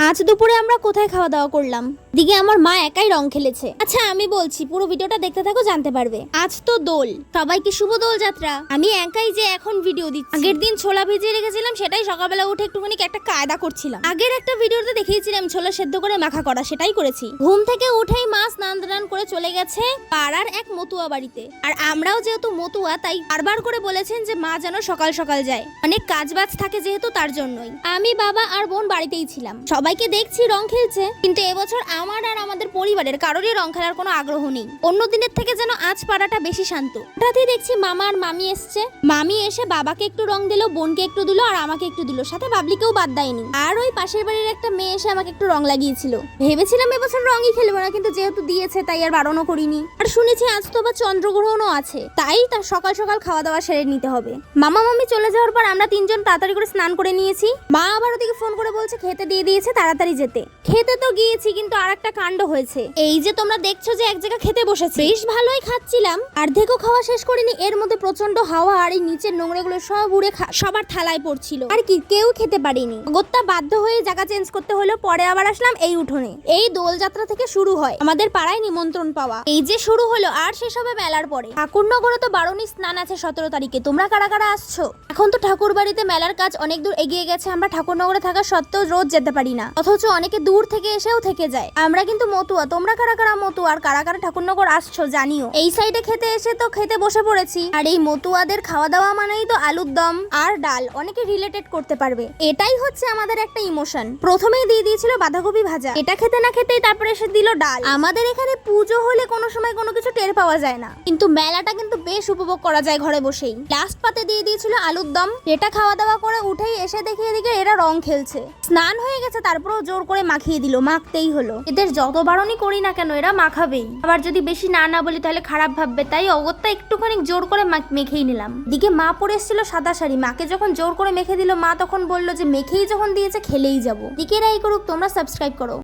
আজ দুপুরে আমরা কোথায় খাওয়া দাওয়া করলাম? দিকে আমার মা একাই রং খেলেছে। আচ্ছা আমি বলছি, পুরো ভিডিওটা দেখতে থাকো, জানতে পারবে। আজ তো দোল, সবাইকে শুভ দোল যাত্রা। আমি একাই যে এখন ভিডিও দিচ্ছি। আগের দিন ছোলা ভিজিয়ে রেখেছিলাম, সেটাই সকালবেলা উঠে একটুখানি একটা কায়দা করছিলাম। আগের একটা ভিডিওতে দেখিয়েছিলাম ছোলা সেদ্ধ করে মাখা করা, সেটাই করেছি। ঘুম থেকে উঠেই মা স্নান টান করে চলে গেছে পাড়ার এক মতুয়া বাড়িতে। আর আমরাও যেহেতু মতুয়া, তাই বারবার করে বলেছেন যে মা যেন সকাল সকাল যায়, অনেক কাজ বাজ থাকে যেহেতু, তার জন্যই। আমি, বাবা আর বোন বাড়িতেই ছিলাম। সবাইকে দেখছি রং খেলছে, কিন্তু এবছর আমার আর আমাদের পরিবারের কারোরই রং খেলার কোনো আগ্রহ নেই। অন্য দিনের থেকে যেন আজ পাড়াটা বেশি শান্ত। হঠাৎই দেখছি মামা আর মামি এসছে। মামি এসে বাবাকে একটু রং দিল, বোনকে একটু দিল, আর আমাকে একটু দিল, সাথে বাবলিকেও বাদ দেয়নি। আর ওই পাশের বাড়ির একটা মেয়ে এসে আমাকে একটু রং লাগিয়েছিল। ভেবেছিলাম এবছর রঙই খেলবো না, কিন্তু যেহেতু দিয়েছে তাই আর বারণও করিনি। আর শুনেছি আজ তো আবার চন্দ্রগ্রহণও আছে, তাই তার সকাল সকাল খাওয়া দাওয়া সেরে নিতে হবে। মামা মামি চলে যাওয়ার পর আমরা তিনজন তাড়াতাড়ি করে স্নান করে নিয়েছি। মা আবার ওদিকে ফোন করে বলছে খেতে দিয়ে দিয়েছে, তাড়াতাড়ি যেতে। খেতে তো গিয়েছি, কিন্তু আর একটা কাণ্ড হয়েছে। এই যে তোমরা দেখছো যে এক জায়গায় খেতে বসেছি, বেশ ভালোই খাচ্ছিলাম, অর্ধেকও খাওয়া শেষ করিনি। এর মধ্যে প্রচন্ড হাওয়া, আর এই নিচের নোংরাগুলো সব উড়ে সবার থালায় পড়ছিল। আর কি কেউ খেতে পারিনি। গোত্তা বাধ্য হয়ে জায়গা চেঞ্জ করতে হলো। পরে আবার আসলাম এই উঠোনে। এই দোলযাত্রা থেকে শুরু হয় আমাদের পাড়ায় নিমন্ত্রণ পাওয়া। এই যে শুরু হলো, আর শেষ হবে মেলার পরে। ঠাকুরনগরে তো বারণী স্নান আছে 17 তারিখে। তোমরা কারা কারা আসছো? এখন তো ঠাকুর বাড়িতে মেলার কাজ অনেক দূর এগিয়ে গেছে। আমরা ঠাকুরনগরে থাকা সত্ত্বেও রোজ যেতে পারি না, অথচ অনেকে দূর থেকে এসেও থেকে যায়। আমরা কিন্তু মতুয়া। তোমরা কারা কারা মতুয়া আর কারা কারা ঠাকুরনগর আসছো জানিও। এই সাইডে খেতে এসে তো খেতে বসে পড়েছি। আর এই মতুয়াদের খাওয়া দাওয়া মানেই তো আলুর দম আর ডাল। অনেকে রিলেটেড করতে পারবে। এটাই হচ্ছে আমাদের একটা ইমোশন। প্রথমেই দিয়ে দিয়েছিল বাঁধাকপি ভাজা, এটা খেতে না খেতেই তারপরে এসে দিল ডাল। আমাদের এখানে পুজো হলে কোনো সময় কোনো কিছু টের পাওয়া যায় না, কিন্তু মেলাটা কিন্তু বেশ উপভোগ করা যায় ঘরে বসেই। লাস্ট পাতে দিয়ে দিয়েছিল আলুর দম। এটা খাওয়া দাওয়া করে উঠেই এসে দেখি এদিকে এরা রং খেলছে। স্নান হয়ে গেছে, তারপরেও জোর করে মাখিয়ে দিল। মাখতেই হলো। এদের যত বারণই করি না কেন এরা মাখাবেই। আবার যদি বেশি না বলি তাহলে খারাপ ভাববে, তাই অগত্যা একটুখানি জোর করে মেখেই নিলাম। দিকে মা পরে এসেছিল সাদা শাড়ি। মাকে যখন জোর করে মেখে দিল, মা তখন বললো যে মেখেই যখন দিয়েছে খেলেই যাবো। দিকে এরা এই করুক, তোমরা সাবস্ক্রাইব করো।